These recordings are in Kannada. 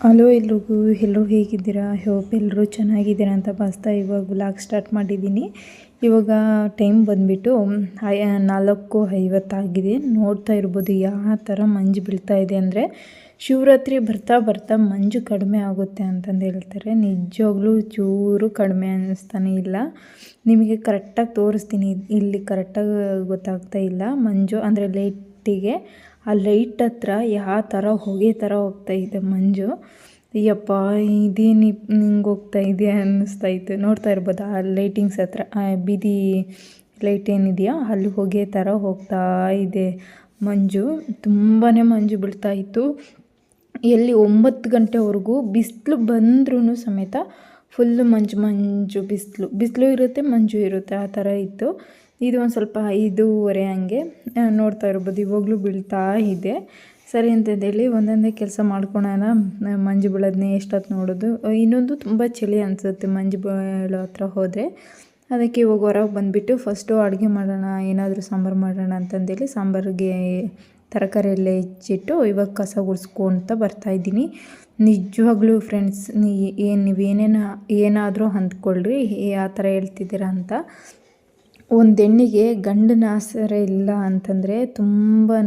ಹಲೋ ಎಲ್ಲರೂ ಹೇಗಿದ್ದೀರಾ? ಹೋಪ್ ಎಲ್ಲರೂ ಚೆನ್ನಾಗಿದ್ದೀರಾ ಅಂತ ಭಾವಿಸ್ತಾ ಇವಾಗ ವ್ಲಾಗ್ ಸ್ಟಾರ್ಟ್ ಮಾಡಿದ್ದೀನಿ. ಇವಾಗ ಟೈಮ್ ಬಂದುಬಿಟ್ಟು 4:50 ಆಗಿದೆ. ನೋಡ್ತಾ ಇರ್ಬೋದು ಯಾವ ಥರ ಮಂಜು ಬೀಳ್ತಾ ಇದೆ ಅಂದರೆ, ಶಿವರಾತ್ರಿ ಬರ್ತಾ ಬರ್ತಾ ಮಂಜು ಕಡಿಮೆ ಆಗುತ್ತೆ ಅಂತಂದು ಹೇಳ್ತಾರೆ. ನಿಜವಾಗ್ಲೂ ಚೂರು ಕಡಿಮೆ ಅನ್ನಿಸ್ತಾನೆ ಇಲ್ಲ. ನಿಮಗೆ ಕರೆಕ್ಟಾಗಿ ತೋರಿಸ್ತೀನಿ. ಇಲ್ಲಿ ಕರೆಕ್ಟಾಗಿ ಗೊತ್ತಾಗ್ತಾ ಇಲ್ಲ ಮಂಜು ಅಂದರೆ ಲೈಟಿಗೆ. ಆ ಲೈಟ್ ಹತ್ರ ಯಾವ ಥರ ಹೊಗೆ ಥರ ಹೋಗ್ತಾ ಇದೆ ಮಂಜು. ಅಯ್ಯಪ್ಪ, ಇದೇನು ಹಿಂಗೆ ಹೋಗ್ತಾ ಇದೆ ಅನ್ನಿಸ್ತೈತೆ. ನೋಡ್ತಾ ಇರ್ಬೋದು ಆ ಲೈಟಿಂಗ್ಸ್ ಹತ್ರ, ಆ ಬೀದಿ ಲೈಟ್ ಏನಿದೆಯಾ ಅಲ್ಲಿ ಹೊಗೆ ಥರ ಹೋಗ್ತಾ ಇದೆ ಮಂಜು. ತುಂಬಾ ಮಂಜು ಬೀಳ್ತಾ ಇತ್ತು. ಎಲ್ಲಿ 9 ಗಂಟೆವರೆಗೂ ಬಿಸಿಲು ಬಂದ್ರೂ ಸಮೇತ ಫುಲ್ಲು ಮಂಜು ಬಿಸಿಲು ಇರುತ್ತೆ, ಮಂಜು ಇರುತ್ತೆ, ಆ ಥರ ಇತ್ತು. ಇದು ಒಂದು ಸ್ವಲ್ಪ 5:30 ಹಂಗೆ ನೋಡ್ತಾ ಇರ್ಬೋದು. ಇವಾಗಲೂ ಬೀಳ್ತಾ ಇದೆ. ಸರಿ ಅಂತಂದೇಳಿ ಒಂದೊಂದೇ ಕೆಲಸ ಮಾಡ್ಕೊಳೋಣ. ಮಂಜು ಬೀಳೋದನ್ನೇ ಎಷ್ಟೊತ್ತು ನೋಡೋದು. ಇನ್ನೊಂದು ತುಂಬ ಚಳಿ ಅನಿಸುತ್ತೆ ಮಂಜು ಬೀಳೋ ಹತ್ರ ಹೋದರೆ. ಅದಕ್ಕೆ ಇವಾಗ ಹೊರಗೆ ಬಂದುಬಿಟ್ಟು ಫಸ್ಟು ಅಡುಗೆ ಮಾಡೋಣ, ಏನಾದರೂ ಸಾಂಬಾರು ಮಾಡೋಣ ಅಂತಂದೇಳಿ ಸಾಂಬಾರಿಗೆ ತರಕಾರಿ ಎಲ್ಲ ಹೆಚ್ಚಿಟ್ಟು ಇವಾಗ ಕಸ ಗುಡಿಸ್ಕೊತ ಬರ್ತಾಯಿದ್ದೀನಿ. ನಿಜವಾಗ್ಲೂ ಫ್ರೆಂಡ್ಸ್, ಏನಾದರೂ ಅಂದ್ಕೊಳ್ರಿ ಆ ಥರ ಹೇಳ್ತಿದ್ದೀರಾ ಅಂತ. ಒಂದು ಹೆಣ್ಣಿಗೆ ಗಂಡನ ಆಸರೆ ಇಲ್ಲ ಅಂತಂದರೆ ತುಂಬಾ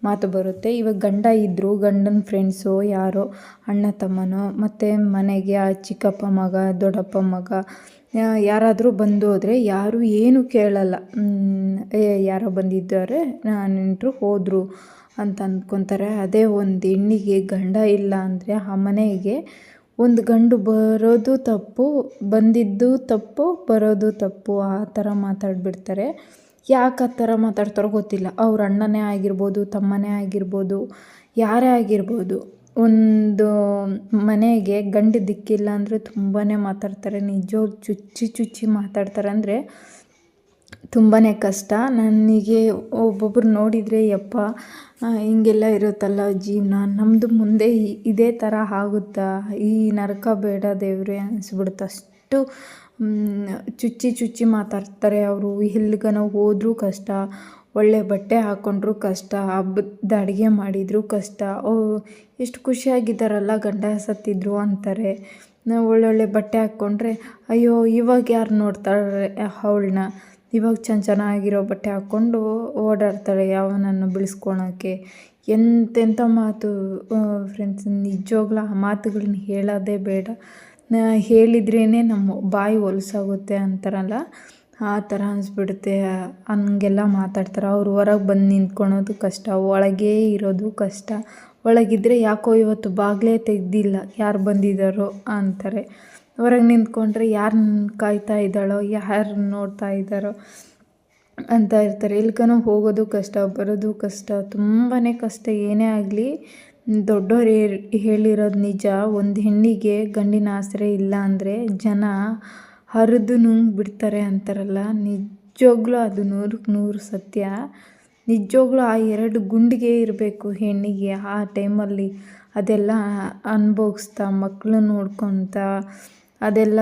ಮಾತು ಬರುತ್ತೆ. ಇವಾಗ ಗಂಡ ಇದ್ದರೂ ಗಂಡನ ಫ್ರೆಂಡ್ಸು ಯಾರೋ ಅಣ್ಣ ತಮ್ಮನೋ ಮತ್ತು ಮನೆಗೆ ಆ ಚಿಕ್ಕಪ್ಪ ಮಗ ದೊಡ್ಡಪ್ಪ ಮಗ ಯಾರಾದರೂ ಬಂದು ಹೋದರೆ ಯಾರು ಏನೂ ಕೇಳಲ್ಲ. ಯಾರೋ ಬಂದಿದ್ದಾರೆ, ನೆಂಟರು ಹೋದರು ಅಂತ ಅಂದ್ಕೊತಾರೆ. ಅದೇ ಒಂದು ಹೆಣ್ಣಿಗೆ ಗಂಡ ಇಲ್ಲ ಅಂದರೆ ಆ ಮನೆಗೆ ಒಂದು ಗಂಡು ಬರೋದು ತಪ್ಪು, ಬಂದಿದ್ದು ತಪ್ಪು, ಬರೋದು ತಪ್ಪು, ಆ ಥರ ಮಾತಾಡಿಬಿಡ್ತಾರೆ. ಯಾಕೆ ಆ ಥರ ಮಾತಾಡ್ತಾರೋ ಗೊತ್ತಿಲ್ಲ. ಅವ್ರ ಅಣ್ಣನೇ ಆಗಿರ್ಬೋದು, ತಮ್ಮನೇ ಆಗಿರ್ಬೋದು, ಯಾರೇ ಆಗಿರ್ಬೋದು, ಒಂದು ಮನೆಗೆ ಗಂಡು ದಿಕ್ಕಿಲ್ಲ ಅಂದರೆ ತುಂಬಾ ಮಾತಾಡ್ತಾರೆ. ನಿಜವಾಗ್ಲೂ ಚುಚ್ಚಿ ಮಾತಾಡ್ತಾರೆ ಅಂದರೆ ತುಂಬಾ ಕಷ್ಟ. ನನಗೆ ಒಬ್ಬೊಬ್ಬರು ನೋಡಿದರೆ ಯಪ್ಪ ಹಿಂಗೆಲ್ಲ ಇರುತ್ತಲ್ಲ ಜೀವನ, ನಮ್ಮದು ಮುಂದೆ ಇದೇ ಥರ ಆಗುತ್ತಾ, ಈ ನರಕ ಬೇಡ ದೇವ್ರೆ ಅನಿಸ್ಬಿಡುತ್ತೆ. ಅಷ್ಟು ಚುಚ್ಚಿ ಮಾತಾಡ್ತಾರೆ ಅವರು. ಎಲ್ಲಿಗನ ಹೋದ್ರೂ ಕಷ್ಟ, ಒಳ್ಳೆ ಬಟ್ಟೆ ಹಾಕ್ಕೊಂಡ್ರೂ ಕಷ್ಟ, ಹಬ್ಬದ ಅಡುಗೆ ಮಾಡಿದರೂ ಕಷ್ಟ. ಎಷ್ಟು ಖುಷಿಯಾಗಿದ್ದಾರಲ್ಲ ಗಂಡ ಸತ್ತಿದ್ರು ಅಂತಾರೆ. ನಾವು ಒಳ್ಳೊಳ್ಳೆ ಬಟ್ಟೆ ಹಾಕ್ಕೊಂಡ್ರೆ ಅಯ್ಯೋ ಇವಾಗ ಯಾರು ನೋಡ್ತಾರೆ ಅವಳನ್ನ, ಇವಾಗ ಚೆನ್ನಾಗಿರೋ ಬಟ್ಟೆ ಹಾಕ್ಕೊಂಡು ಓಡಾಡ್ತಾಳೆ ಯಾವನನ್ನು ಬಿಳಿಸ್ಕೊಳಕ್ಕೆ. ಎಂತೆಂಥ ಮಾತು ಫ್ರೆಂಡ್ಸ್. ನಿಜವಾಗ್ಲೂ ಆ ಮಾತುಗಳನ್ನ ಹೇಳೋದೇ ಬೇಡ. ಹೇಳಿದ್ರೇ ನಮ್ಮ ಬಾಯಿ ಹೊಲಸಾಗುತ್ತೆ ಅಂತಾರಲ್ಲ, ಆ ಥರ ಅನಿಸ್ಬಿಡುತ್ತೆ. ಹಂಗೆಲ್ಲ ಮಾತಾಡ್ತಾರೆ. ಅವ್ರು ಹೊರಗೆ ಬಂದು ನಿಂತ್ಕೊಳೋದು ಕಷ್ಟ, ಒಳಗೇ ಇರೋದು ಕಷ್ಟ. ಒಳಗಿದ್ದರೆ ಯಾಕೋ ಇವತ್ತು ಬಾಗಿಲೇ ತೆಗೆದಿಲ್ಲ, ಯಾರು ಬಂದಿದ್ದಾರೋ ಅಂತಾರೆ. ಹೊರಗೆ ನಿಂತ್ಕೊಂಡ್ರೆ ಯಾರನ್ನ ಕಾಯ್ತಾ ಇದ್ದಾಳೋ, ಯಾರು ನೋಡ್ತಾ ಇದ್ದಾರೋ ಅಂತ ಇರ್ತಾರೆ. ಎಲ್ಗನೋ ಹೋಗೋದು ಕಷ್ಟ, ಬರೋದು ಕಷ್ಟ, ತುಂಬಾ ಕಷ್ಟ. ಏನೇ ಆಗಲಿ ದೊಡ್ಡವ್ರು ಹೇಳಿರೋದು ನಿಜ. ಒಂದು ಹೆಣ್ಣಿಗೆ ಗಂಡಿನ ಆಸರೆ ಇಲ್ಲ ಅಂದರೆ ಜನ ಹರಿದು ಬಿಡ್ತಾರೆ ಅಂತಾರಲ್ಲ, ನಿಜವಾಗ್ಲೂ ಅದು 100% ಸತ್ಯ. ನಿಜವಾಗ್ಲೂ ಆ 2 ಗುಂಡಿಗೆ ಇರಬೇಕು ಹೆಣ್ಣಿಗೆ. ಆ ಟೈಮಲ್ಲಿ ಅದೆಲ್ಲ ಅನುಭವಿಸ್ತಾ ಮಕ್ಕಳು ನೋಡ್ಕೊತ ಅದೆಲ್ಲ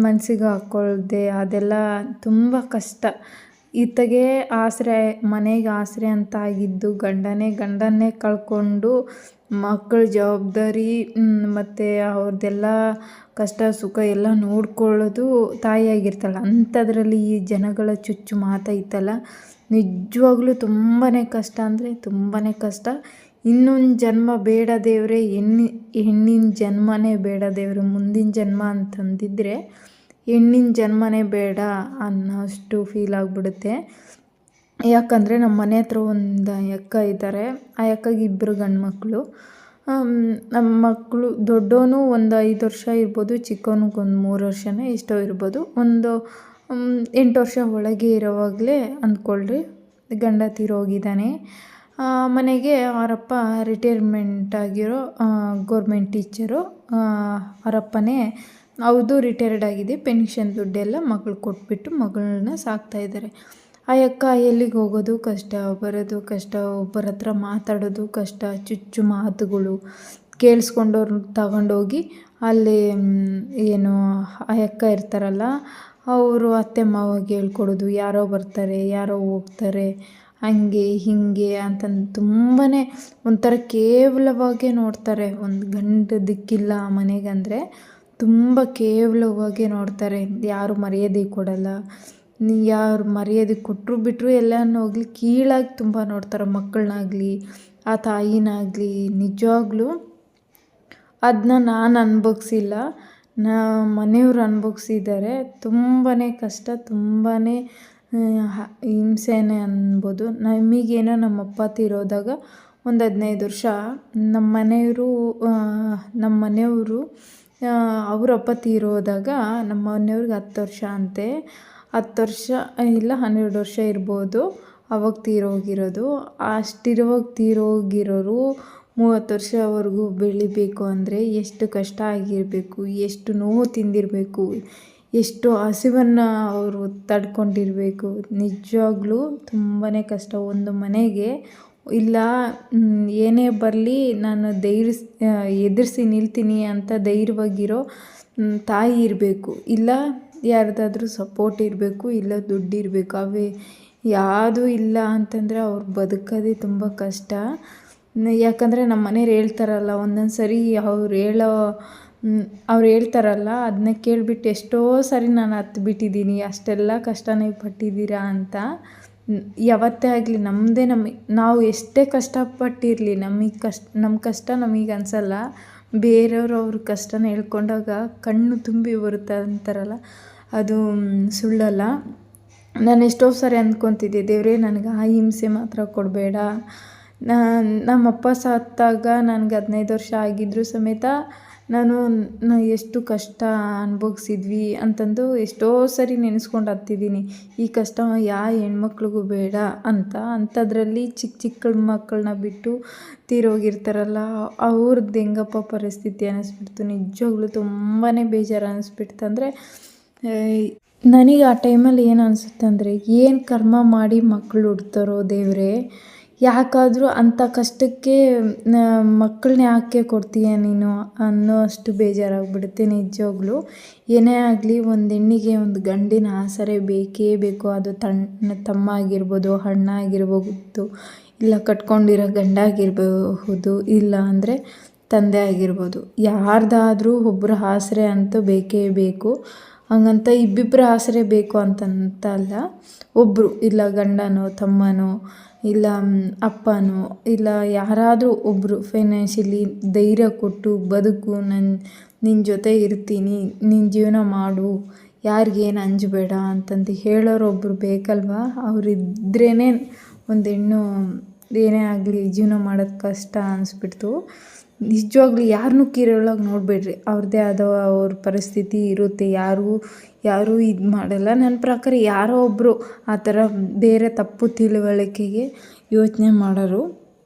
ಮನಸ್ಸಿಗೆ ಹಾಕ್ಕೊಳ್ದೆ, ಅದೆಲ್ಲ ತುಂಬ ಕಷ್ಟ. ಈತಗೆ ಆಸರೆ, ಮನೆಗೆ ಆಸರೆ ಅಂತ ಆಗಿದ್ದು ಗಂಡನ್ನೇ ಕಳ್ಕೊಂಡು ಮಕ್ಕಳ ಜವಾಬ್ದಾರಿ ಮತ್ತು ಅವ್ರದ್ದೆಲ್ಲ ಕಷ್ಟ ಸುಖ ಎಲ್ಲ ನೋಡ್ಕೊಳ್ಳೋದು ತಾಯಿಯಾಗಿರ್ತಾಳೆ. ಅಂಥದ್ರಲ್ಲಿ ಈ ಜನಗಳ ಚುಚ್ಚು ಮಾತೈತಲ್ಲ, ನಿಜವಾಗ್ಲೂ ತುಂಬಾ ಕಷ್ಟ ಅಂದರೆ ತುಂಬಾ ಕಷ್ಟ. ಇನ್ನೊಂದು ಜನ್ಮ ಬೇಡ ದೇವ್ರೆ, ಹೆಣ್ಣಿನ ಜನ್ಮನೇ ಬೇಡ ದೇವ್ರೆ, ಮುಂದಿನ ಜನ್ಮ ಅಂತಂದಿದ್ರೆ ಹೆಣ್ಣಿನ ಜನ್ಮನೇ ಬೇಡ ಅನ್ನೋಷ್ಟು ಫೀಲ್ ಆಗಿಬಿಡುತ್ತೆ. ಯಾಕಂದರೆ ನಮ್ಮ ಮನೆ ಹತ್ರ ಒಂದು ಅಕ್ಕ ಇದ್ದಾರೆ. ಆ ಅಕ್ಕಗೆ 2 ಗಂಡು ಮಕ್ಕಳು. ನಮ್ಮ ಮಕ್ಕಳು ದೊಡ್ಡವನು ಒಂದು 5 ವರ್ಷ ಇರ್ಬೋದು, ಚಿಕ್ಕವನಿಗೆ ಒಂದು 3 ವರ್ಷನೇ ಎಷ್ಟೋ ಇರ್ಬೋದು. ಒಂದು 8 ವರ್ಷ ಒಳಗೆ ಇರೋವಾಗಲೇ ಅಂದ್ಕೊಳ್ರಿ ಗಂಡ ತೀರೋಗಿದ್ದಾನೆ. ಮನೆಗೆ ಅವರಪ್ಪ ರಿಟೈರ್ಮೆಂಟ್ ಆಗಿರೋ ಗೌರ್ಮೆಂಟ್ ಟೀಚರು. ಅವರಪ್ಪನೇ ಹೌದು ರಿಟೈರ್ಡ್ ಆಗಿದೆ. ಪೆನ್ಷನ್ ದುಡ್ಡೆಲ್ಲ ಮಗಳು ಕೊಟ್ಬಿಟ್ಟು ಮಗಳನ್ನ ಸಾಕ್ತಾಯಿದ್ದಾರೆ. ಆ ಅಕ್ಕ ಎಲ್ಲಿಗೆ ಹೋಗೋದು ಕಷ್ಟ, ಬರೋದು ಕಷ್ಟ, ಒಬ್ಬರ ಹತ್ರ ಮಾತಾಡೋದು ಕಷ್ಟ. ಚುಚ್ಚು ಮಾತುಗಳು ಕೇಳಿಸ್ಕೊಂಡವ್ರನ್ನ ತಗೊಂಡೋಗಿ ಅಲ್ಲಿ ಏನು ಆ ಅಕ್ಕ ಇರ್ತಾರಲ್ಲ ಅವರು ಅತ್ತೆ ಮಾವಗೆ ಹೇಳ್ಕೊಡೋದು. ಯಾರೋ ಬರ್ತಾರೆ, ಯಾರೋ ಹೋಗ್ತಾರೆ ಹಾಗೆ ಹೀಗೆ ಅಂತಂದು ತುಂಬಾ ಒಂಥರ ಕೇವಲವಾಗೇ ನೋಡ್ತಾರೆ. ಒಂದು ಗಂಡು ದಿಕ್ಕಿಲ್ಲ ಆ ಮನೆಗಂದರೆ ತುಂಬ ಕೇವಲವಾಗೇ ನೋಡ್ತಾರೆ. ಯಾರು ಮರ್ಯಾದೆ ಕೊಡಲ್ಲ. ಯಾರು ಮರ್ಯಾದೆ ಕೊಟ್ಟರು ಬಿಟ್ಟರು ಎಲ್ಲನೂ ಹೋಗಲಿ ಕೀಳಾಗಿ ತುಂಬ ನೋಡ್ತಾರೆ. ಮಕ್ಕಳನ್ನಾಗಲಿ ಆ ತಾಯಿನಾಗಲಿ ನಿಜವಾಗ್ಲೂ ಅದನ್ನ ನಾನು ಅನುಭವಿಸಿಲ್ಲ. ಮನೆಯವ್ರು ಅನುಭವಿಸಿದ್ದಾರೆ. ತುಂಬಾ ಕಷ್ಟ, ತುಂಬಾ ಹಿಂಸೆನೇ ಅನ್ಬೋದು. ನಮಗೇನೋ ನಮ್ಮಪ್ಪ ತೀರೋದಾಗ ಒಂದು 15 ವರ್ಷ ನಮ್ಮ ಮನೆಯವರು ಅವ್ರ ಅಪ್ಪ ತೀರೋದಾಗ ನಮ್ಮ ಮನೆಯವ್ರಿಗೆ 10 ವರ್ಷ ಅಂತೆ. 10 ವರ್ಷ ಇಲ್ಲ 12 ವರ್ಷ ಇರ್ಬೋದು ಅವಾಗ ತೀರೋಗಿರೋದು. ಅಷ್ಟಿರುವಾಗ ತೀರೋಗಿರೋರು 30 ವರ್ಷವರೆಗೂ ಬೆಳಿಬೇಕು ಅಂದರೆ ಎಷ್ಟು ಕಷ್ಟ ಆಗಿರಬೇಕು, ಎಷ್ಟು ನೋವು ತಿಂದಿರಬೇಕು, ಎಷ್ಟು ಹಸಿವನ್ನು ಅವರು ತಡ್ಕೊಂಡಿರಬೇಕು. ನಿಜವಾಗ್ಲೂ ತುಂಬಾ ಕಷ್ಟ. ಒಂದು ಮನೆಗೆ ಇಲ್ಲ ಏನೇ ಬರಲಿ ನಾನು ಎದುರಿಸಿ ನಿಲ್ತೀನಿ ಅಂತ ಧೈರ್ಯವಾಗಿರೋ ತಾಯಿ ಇರಬೇಕು. ಇಲ್ಲ ಯಾರ್ದಾದ್ರೂ ಸಪೋರ್ಟ್ ಇರಬೇಕು, ಇಲ್ಲ ದುಡ್ಡು ಇರಬೇಕು. ಅವೇ ಯಾವುದೂ ಇಲ್ಲ ಅಂತಂದರೆ ಅವ್ರು ಬದುಕೋದೇ ತುಂಬ ಕಷ್ಟ. ಯಾಕಂದರೆ ನಮ್ಮ ಮನೆಯವ್ರು ಹೇಳ್ತಾರಲ್ಲ, ಒಂದೊಂದು ಸರಿ ಅವ್ರು ಹೇಳ್ತಾರಲ್ಲ ಅದನ್ನ ಕೇಳಿಬಿಟ್ಟು ಎಷ್ಟೋ ಸರಿ ನಾನು ಹತ್ಬಿಟ್ಟಿದ್ದೀನಿ, ಅಷ್ಟೆಲ್ಲ ಕಷ್ಟ ನೀವು ಪಟ್ಟಿದ್ದೀರಾ ಅಂತ. ಯಾವತ್ತೇ ಆಗಲಿ ನಾವು ಎಷ್ಟೇ ಕಷ್ಟಪಟ್ಟಿರಲಿ ನಮ್ಮ ಕಷ್ಟ ನಮಗೆ ಅನಿಸಲ್ಲ. ಬೇರೆಯವರು ಅವ್ರ ಕಷ್ಟನ ಹೇಳ್ಕೊಂಡಾಗ ಕಣ್ಣು ತುಂಬಿ ಬರುತ್ತೆ ಅಂತಾರಲ್ಲ, ಅದು ಸುಳ್ಳಲ್ಲ. ನಾನು ಎಷ್ಟೋ ಸಾರಿ ಅಂದ್ಕೊತಿದ್ದೆ, ದೇವರೇ ನನಗೆ ಆ ಹಿಂಸೆ ಮಾತ್ರ ಕೊಡಬೇಡ. ನಮ್ಮಪ್ಪ ಸತ್ತಾಗ ನನಗೆ 15 ವರ್ಷ ಆಗಿದ್ದರೂ ಸಮೇತ ನಾನು ಎಷ್ಟು ಕಷ್ಟ ಅನುಭವಿಸಿದ್ವಿ ಅಂತಂದು ಎಷ್ಟೋ ಸರಿ ನೆನೆಸ್ಕೊಂಡು ಹತ್ತಿದ್ದೀನಿ. ಈ ಕಷ್ಟ ಯಾವ ಹೆಣ್ಮಕ್ಳಿಗೂ ಬೇಡ ಅಂತ. ಅಂಥದ್ರಲ್ಲಿ ಚಿಕ್ಕ ಮಕ್ಕಳನ್ನ ಬಿಟ್ಟು ತೀರೋಗಿರ್ತಾರಲ್ಲ, ಅವ್ರದ್ದು ಹೆಂಗಪ್ಪ ಪರಿಸ್ಥಿತಿ ಅನ್ನಿಸ್ಬಿಡ್ತು. ನಿಜವಾಗ್ಲೂ ತುಂಬಾ ಬೇಜಾರು ಅನ್ನಿಸ್ಬಿಡ್ತು. ಅಂದರೆ ನನಗೆ ಆ ಟೈಮಲ್ಲಿ ಏನು ಅನಿಸುತ್ತೆ ಅಂದರೆ, ಏನು ಕರ್ಮ ಮಾಡಿ ಮಕ್ಕಳು ಹುಡ್ತಾರೋ ದೇವರೇ, ಯಾಕಾದರೂ ಅಂಥ ಕಷ್ಟಕ್ಕೆ ಮಕ್ಕಳನ್ನ ಯಾಕೆ ಕೊಡ್ತೀಯ ನೀನು ಅನ್ನೋ ಅಷ್ಟು ಬೇಜಾರಾಗ್ಬಿಡುತ್ತೆ. ನಿಜವಾಗ್ಲೂ ಏನೇ ಆಗಲಿ ಒಂದು ಹೆಣ್ಣಿಗೆ ಒಂದು ಗಂಡಿನ ಆಸರೆ ಬೇಕೇ ಬೇಕು. ಅದು ತಮ್ಮ ಆಗಿರ್ಬೋದು, ಅಣ್ಣ ಆಗಿರ್ಬೋದು, ಇಲ್ಲ ಕಟ್ಕೊಂಡಿರೋ ಗಂಡ ಆಗಿರಬಹುದು, ಇಲ್ಲ ಅಂದರೆ ತಂದೆ ಆಗಿರ್ಬೋದು. ಯಾರ್ದಾದ್ರೂ ಒಬ್ಬರ ಆಸರೆ ಅಂತೂ ಬೇಕೇ ಬೇಕು. ಹಂಗಂತ ಇಬ್ಬಿಬ್ಬರ ಆಸರೆ ಬೇಕು ಅಂತಂತ ಅಲ್ಲ. ಒಬ್ಬರು ಇಲ್ಲ ಗಂಡನೋ ತಮ್ಮನೋ ಇಲ್ಲ ಅಪ್ಪನೋ ಇಲ್ಲ ಯಾರಾದರೂ ಒಬ್ಬರು ಫೈನಾನ್ಷಿಯಲಿ ಧೈರ್ಯ ಕೊಟ್ಟು ಬದುಕು, ನಿನ್ನ ಜೊತೆ ಇರ್ತೀನಿ, ನಿನ್ನ ಜೀವನ ಮಾಡು, ಯಾರಿಗೇನು ಅಂಜಬೇಡ ಅಂತಂದು ಹೇಳೋರೊಬ್ಬರು ಬೇಕಲ್ವ. ಅವರಿದ್ರೇ ಒಂದು ಹೆಣ್ಣು ಏನೇ ಆಗಲಿ ಜೀವನ ಮಾಡೋದು ಕಷ್ಟ ಅನಿಸ್ಬಿಡ್ತು. ನಿಜವಾಗ್ಲೂ ಯಾರನ್ನೂ ಕೀಳೊಳಗೆ ನೋಡಬೇಡ್ರಿ. ಅವ್ರದ್ದೇ ಆದ ಅವ್ರ ಪರಿಸ್ಥಿತಿ ಇರುತ್ತೆ. ಯಾರೂ ಇದು ಮಾಡಲ್ಲ. ನನ್ನ ಪ್ರಕಾರ ಯಾರೋ ಒಬ್ಬರು ಆ ಥರ ಬೇರೆ ತಪ್ಪು ತಿಳುವಳಿಕೆಗೆ ಯೋಚನೆ ಮಾಡೋರು.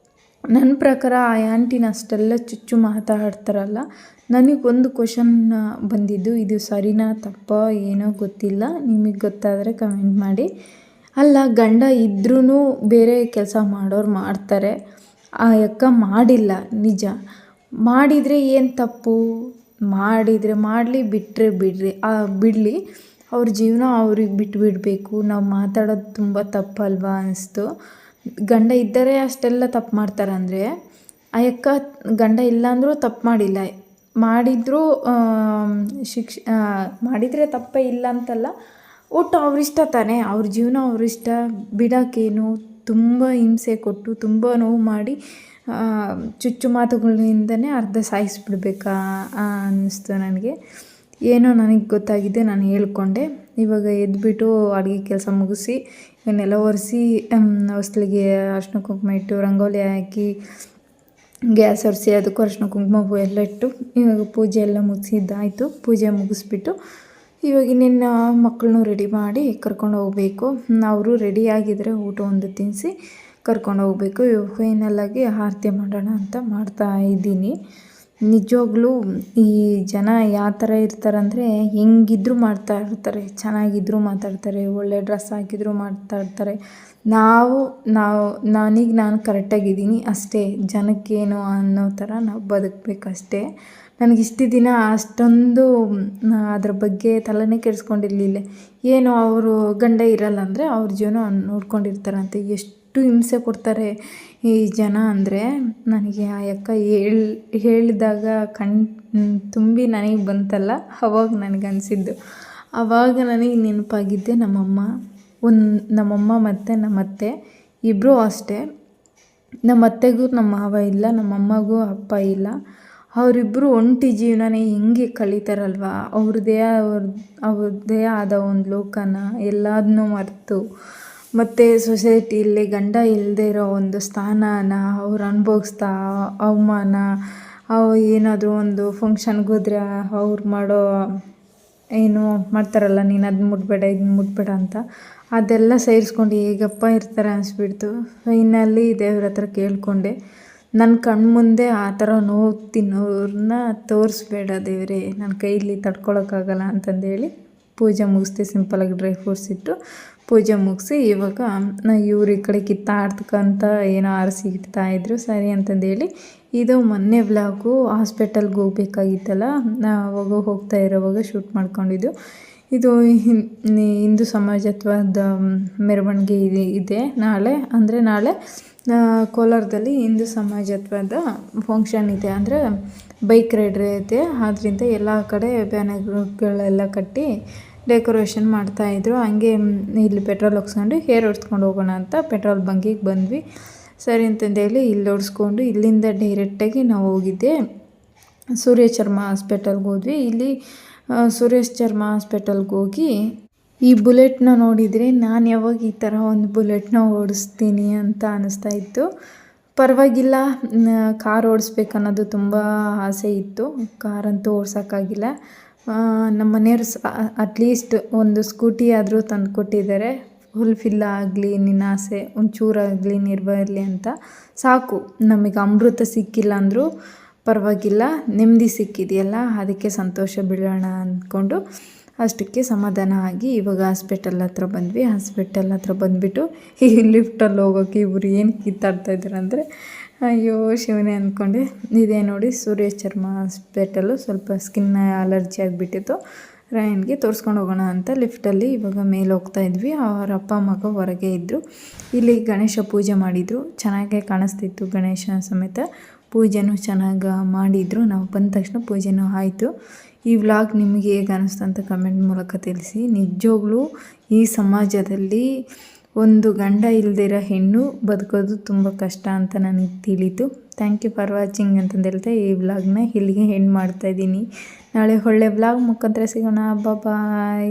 ನನ್ನ ಪ್ರಕಾರ ಆ ಆಂಟಿನ ಅಷ್ಟೆಲ್ಲ ಚುಚ್ಚು ಮಾತಾಡ್ತಾರಲ್ಲ, ನನಗೊಂದು ಕ್ವಶನ್ ಬಂದಿದ್ದು, ಇದು ಸರಿನಾ ತಪ್ಪೋ ಏನೋ ಗೊತ್ತಿಲ್ಲ, ನಿಮಗೆ ಗೊತ್ತಾದರೆ ಕಮೆಂಟ್ ಮಾಡಿ. ಅಲ್ಲ, ಗಂಡ ಇದ್ರೂ ಬೇರೆ ಕೆಲಸ ಮಾಡೋರು ಮಾಡ್ತಾರೆ. ಆ ಅಕ್ಕ ಮಾಡಿಲ್ಲ ನಿಜ. ಮಾಡಿದರೆ ಏನು ತಪ್ಪು? ಮಾಡಿದರೆ ಮಾಡಲಿ, ಬಿಟ್ಟರೆ ಬಿಡಲಿ. ಅವ್ರ ಜೀವನ ಅವ್ರಿಗೆ ಬಿಡಬೇಕು. ನಾವು ಮಾತಾಡೋದು ತುಂಬ ತಪ್ಪಲ್ವಾ ಅನ್ನಿಸ್ತು. ಗಂಡ ಇದ್ದರೆ ಅಷ್ಟೆಲ್ಲ ತಪ್ಪು ಮಾಡ್ತಾರೆ ಅಂದರೆ, ಆ ಅಕ್ಕ ಗಂಡ ಇಲ್ಲ ಅಂದರೂ ತಪ್ಪು ಮಾಡಿಲ್ಲ. ಮಾಡಿದರೂ ಮಾಡಿದರೆ ತಪ್ಪೇ ಇಲ್ಲ ಅಂತಲ್ಲ. ಒಟ್ಟು ಅವ್ರಿಷ್ಟ ತಾನೇ, ಅವ್ರ ಜೀವನ ಅವ್ರಿಷ್ಟ. ಬಿಡೋಕ್ಕೇನು, ತುಂಬ ಹಿಂಸೆ ಕೊಟ್ಟು ತುಂಬ ನೋವು ಮಾಡಿ ಚುಚ್ಚು ಮಾತುಗಳಿಂದನೇ ಅರ್ಧ ಸಾಯಿಸಿಬಿಡ್ಬೇಕಾ ಅನ್ನಿಸ್ತು ನನಗೆ. ಏನೋ ನನಗೆ ಗೊತ್ತಾಗಿದೆ, ನಾನು ಹೇಳ್ಕೊಂಡೆ. ಇವಾಗ ಎದ್ದುಬಿಟ್ಟು ಅಡುಗೆ ಕೆಲಸ ಮುಗಿಸಿ ಇವನ್ನೆಲ್ಲ ಒರೆಸಿ ಹೊಸ್ಲಿಗೆ ಅರಿಶಿನ ಕುಂಕುಮ ಇಟ್ಟು ರಂಗೋಲಿ ಹಾಕಿ ಗ್ಯಾಸ್ ಒರೆಸಿ ಅದಕ್ಕೂ ಅರಿಶಿನ ಕುಂಕುಮ ಎಲ್ಲ ಇಟ್ಟು ಇವಾಗ ಪೂಜೆ ಎಲ್ಲ ಮುಗಿಸಿದ್ದಾಯಿತು. ಪೂಜೆ ಮುಗಿಸ್ಬಿಟ್ಟು ಇವಾಗ ಇನ್ನೇನು ಮಕ್ಕಳನ್ನೂ ರೆಡಿ ಮಾಡಿ ಕರ್ಕೊಂಡು ಹೋಗಬೇಕು. ಅವರು ರೆಡಿಯಾಗಿದ್ದರೆ ಊಟ ಒಂದು ತಿನ್ನಿಸಿ ಕರ್ಕೊಂಡು ಹೋಗಬೇಕು. ಫೈನಲ್ಲಾಗಿ ಆರತಿ ಮಾಡೋಣ ಅಂತ ಮಾಡ್ತಾ ಇದ್ದೀನಿ. ನಿಜವಾಗ್ಲೂ ಈ ಜನ ಯಾವ ಥರ ಇರ್ತಾರಂದರೆ, ಹೆಂಗಿದ್ರೂ ಮಾಡ್ತಾ ಇರ್ತಾರೆ, ಚೆನ್ನಾಗಿದ್ದರೂ ಮಾತಾಡ್ತಾರೆ, ಒಳ್ಳೆ ಡ್ರೆಸ್ ಹಾಕಿದ್ರು ಮಾತಾಡ್ತಾರೆ. ನಾನು ಕರೆಕ್ಟಾಗಿದ್ದೀನಿ ಅಷ್ಟೇ, ಜನಕ್ಕೇನು ಅನ್ನೋ ಥರ ನಾವು ಬದುಕಬೇಕಷ್ಟೇ. ನನಗಿಷ್ಟು ದಿನ ಅಷ್ಟೊಂದು ಅದ್ರ ಬಗ್ಗೆ ತಲೆನೇ ಕೆಡಿಸ್ಕೊಂಡಿರಲಿಲ್ಲ. ಏನು ಅವರು ಗಂಡ ಇರಲ್ಲ ಅಂದರೆ ಅವ್ರ ಜೀವನ ನೋಡ್ಕೊಂಡಿರ್ತಾರಂತೆ. ಎಷ್ಟು ಎಷ್ಟು ಹಿಂಸೆ ಕೊಡ್ತಾರೆ ಈ ಜನ ಅಂದರೆ. ನನಗೆ ಆ ಅಕ್ಕ ಹೇಳಿದಾಗ ತುಂಬಿ ನನಗೆ ಬಂತಲ್ಲ, ಅವಾಗ ನನಗನ್ಸಿದ್ದು. ಆವಾಗ ನನಗೆ ನೆನಪಾಗಿದ್ದೆ ನಮ್ಮಮ್ಮ ಮತ್ತು ನಮ್ಮತ್ತೆ ಇಬ್ಬರೂ ಅಷ್ಟೇ. ನಮ್ಮ ಅತ್ತೆಗೂ ನಮ್ಮ ಮಾವ ಇಲ್ಲ, ನಮ್ಮಮ್ಮಗೂ ಅಪ್ಪ ಇಲ್ಲ. ಅವರಿಬ್ಬರು ಒಂಟಿ ಜೀವನನೇ ಹೆಂಗೆ ಕಳೀತಾರಲ್ವ, ಅವ್ರದ್ದೇ ಆದ ಒಂದು ಲೋಕನ ಎಲ್ಲದನ್ನೂ ಮರೆತು, ಮತ್ತು ಸೊಸೈಟಿಯಲ್ಲಿ ಗಂಡ ಇಲ್ಲದೆ ಇರೋ ಒಂದು ಸ್ಥಾನನ ಅವ್ರು ಅನುಭವಿಸ್ತಾ, ಅವಮಾನ, ಏನಾದರೂ ಒಂದು ಫಂಕ್ಷನ್ಗೆ ಹೋದರೆ ಅವ್ರು ಮಾಡೋ ಏನು ಮಾಡ್ತಾರಲ್ಲ, ನೀನು ಅದನ್ನ ಮುಟ್ಬೇಡ ಇದನ್ನ ಮುಟ್ಬೇಡ ಅಂತ, ಅದೆಲ್ಲ ಸಹಿಸ್ಕೊಂಡು ಹೇಗಪ್ಪ ಇರ್ತಾರೆ ಅನಿಸ್ಬಿಡ್ತು. ಫೈನಲಿ ದೇವ್ರ ಹತ್ರ ಕೇಳಿಕೊಂಡೆ, ನನ್ನ ಕಣ್ಮುಂದೆ ಆ ಥರ ನೋವು ತಿನ್ನೋರನ್ನ ತೋರಿಸ್ಬೇಡ ದೇವರೇ, ನನ್ನ ಕೈಲಿ ತಡ್ಕೊಳಕ್ಕಾಗಲ್ಲ ಅಂತಂದೇಳಿ ಪೂಜೆ ಮುಗಿಸ್ದೆ. ಸಿಂಪಲಾಗಿ ಡ್ರೈ ಫ್ರೂಟ್ಸ್ ಇಟ್ಟು ಪೂಜೆ ಮುಗಿಸಿ ಇವಾಗ ಇವ್ರು ಈ ಕಡೆ ಕಿತ್ತಾಡ್ತಕ್ಕಂಥ ಏನೋ ಆರಿಸಿ ಇಡ್ತಾಯಿದ್ರು. ಸರಿ ಅಂತಂದೇಳಿ ಇದು ಮೊನ್ನೆ ವ್ಲಾಗು ಹಾಸ್ಪಿಟಲ್ಗೆ ಹೋಗ್ಬೇಕಾಗಿತ್ತಲ್ಲ, ಅವಾಗ ಹೋಗ್ತಾ ಇರೋವಾಗ ಶೂಟ್ ಮಾಡ್ಕೊಂಡಿದ್ದು. ಇದು ಹಿಂದೂ ಸಮಾಜತ್ವದ ಮೆರವಣಿಗೆ ಇದೆ ನಾಳೆ. ಅಂದರೆ ನಾಳೆ ಕೋಲಾರದಲ್ಲಿ ಹಿಂದೂ ಸಮಾಜತ್ವದ ಫಂಕ್ಷನ್ ಇದೆ, ಅಂದರೆ ಬೈಕ್ ರೈಡ್ ಇದೆ. ಆದ್ದರಿಂದ ಎಲ್ಲ ಕಡೆ ಬ್ಯಾನರ್ಗಳೆಲ್ಲ ಕಟ್ಟಿ ಡೆಕೋರೇಷನ್ ಮಾಡ್ತಾಯಿದ್ರು. ಹಂಗೆ ಇಲ್ಲಿ ಪೆಟ್ರೋಲ್ ಹಾಕ್ಸ್ಕೊಂಡು ಹೇರ್ ಹೊಡ್ಸ್ಕೊಂಡು ಹೋಗೋಣ ಅಂತ ಪೆಟ್ರೋಲ್ ಬಂಕಿಗೆ ಬಂದ್ವಿ. ಸರಿ ಅಂತಂದೇಳಿ ಇಲ್ಲಿ ಹೊಡ್ಸ್ಕೊಂಡು ಇಲ್ಲಿಂದ ಡೈರೆಕ್ಟಾಗಿ ನಾವು ಹೋಗಿದ್ದೆ ಸೂರ್ಯ ಚರ್ಮ ಹಾಸ್ಪಿಟಲ್ಗೆ ಹೋದ್ವಿ. ಇಲ್ಲಿ ಸುರೇಶ್ ಚರ್ಮ ಹಾಸ್ಪಿಟಲ್ಗೆ ಹೋಗಿ ಈ ಬುಲೆಟ್ನ ನೋಡಿದರೆ ನಾನು ಯಾವಾಗ ಈ ಥರ ಒಂದು ಬುಲೆಟ್ನ ಓಡಿಸ್ತೀನಿ ಅಂತ ಅನ್ನಿಸ್ತಾ ಇತ್ತು. ಪರವಾಗಿಲ್ಲ, ಕಾರ್ ಓಡಿಸ್ಬೇಕನ್ನೋದು ತುಂಬ ಆಸೆ ಇತ್ತು. ಕಾರಂತೂ ಓಡ್ಸೋಕ್ಕಾಗಿಲ್ಲ. ನಮ್ಮ ಮನೆಯವರು ಅಟ್ಲೀಸ್ಟ್ ಒಂದು ಸ್ಕೂಟಿ ಆದರೂ ತಂದು ಕೊಟ್ಟಿದ್ದಾರೆ. ಫುಲ್ಫಿಲ್ ಆಗಲಿ ನಿನ್ನ ಆಸೆ, ಒಂಚೂರಾಗಲಿ ನಿರ್ವಹಿರಲಿ ಅಂತ. ಸಾಕು, ನಮಗೆ ಅಮೃತ ಸಿಕ್ಕಿಲ್ಲ ಅಂದರೂ ಪರವಾಗಿಲ್ಲ, ನೆಮ್ಮದಿ ಸಿಕ್ಕಿದೆಯಲ್ಲ ಅದಕ್ಕೆ ಸಂತೋಷ ಬೀಳೋಣ ಅಂದ್ಕೊಂಡು ಅಷ್ಟಕ್ಕೆ ಸಮಾಧಾನ ಆಗಿ ಇವಾಗ ಹಾಸ್ಪಿಟಲ್ ಹತ್ರ ಬಂದ್ವಿ. ಹಾಸ್ಪಿಟಲ್ ಹತ್ರ ಬಂದುಬಿಟ್ಟು ಈ ಲಿಫ್ಟಲ್ಲಿ ಹೋಗೋಕ್ಕೆ ಇವರು ಏನು ಕಿತ್ತಾಡ್ತಾಯಿದ್ದಾರೆ ಅಂದರೆ, ಅಯ್ಯೋ ಶಿವನೇ ಅಂದ್ಕೊಂಡೆ. ಇದೇ ನೋಡಿ ಸೂರ್ಯ ಚರ್ಮ ಹಾಸ್ಪಿಟಲು. ಸ್ವಲ್ಪ ಸ್ಕಿನ್ ಅಲರ್ಜಿ ಆಗಿಬಿಟ್ಟಿತ್ತು. ರಾಯನ್ಗೆ ತೋರಿಸ್ಕೊಂಡು ಹೋಗೋಣ ಅಂತ ಲಿಫ್ಟಲ್ಲಿ ಇವಾಗ ಮೇಲೆ ಹೋಗ್ತಾ ಇದ್ವಿ. ಅವರ ಅಪ್ಪ ಮಗ ಹೊರಗೆ ಇದ್ದರು. ಇಲ್ಲಿ ಗಣೇಶ ಪೂಜೆ ಮಾಡಿದರು. ಚೆನ್ನಾಗೇ ಕಾಣಿಸ್ತಿತ್ತು, ಗಣೇಶ ಸಮೇತ ಪೂಜೆನೂ ಚೆನ್ನಾಗಿ ಮಾಡಿದರು. ನಾವು ಬಂದ ತಕ್ಷಣ ಪೂಜೆನೂ ಆಯಿತು. ಈ ವ್ಲಾಗ್ ನಿಮಗೆ ಹೇಗೆ ಅನ್ನಿಸ್ತು ಅಂತ ಕಮೆಂಟ್ ಮೂಲಕ ತಿಳಿಸಿ. ನಿಜವಾಗ್ಲೂ ಈ ಸಮಾಜದಲ್ಲಿ ಒಂದು ಗಂಡ ಇಲ್ದಿರೋ ಹೆಣ್ಣು ಬದುಕೋದು ತುಂಬ ಕಷ್ಟ ಅಂತ ನನಗೆ ತಿಳಿತು. ಥ್ಯಾಂಕ್ ಯು ಫಾರ್ ವಾಚಿಂಗ್ ಅಂತಂದು ಹೇಳ್ತಾ ಈ ವ್ಲಾಗ್ನ ಇಲ್ಲಿಗೆ ಎಂಡ್ ಮಾಡ್ತಾಯಿದ್ದೀನಿ. ನಾಳೆ ಒಳ್ಳೆ ವ್ಲಾಗ್ ಮುಖಾಂತರ ಸಿಗೋಣ. ಬಾಯ್.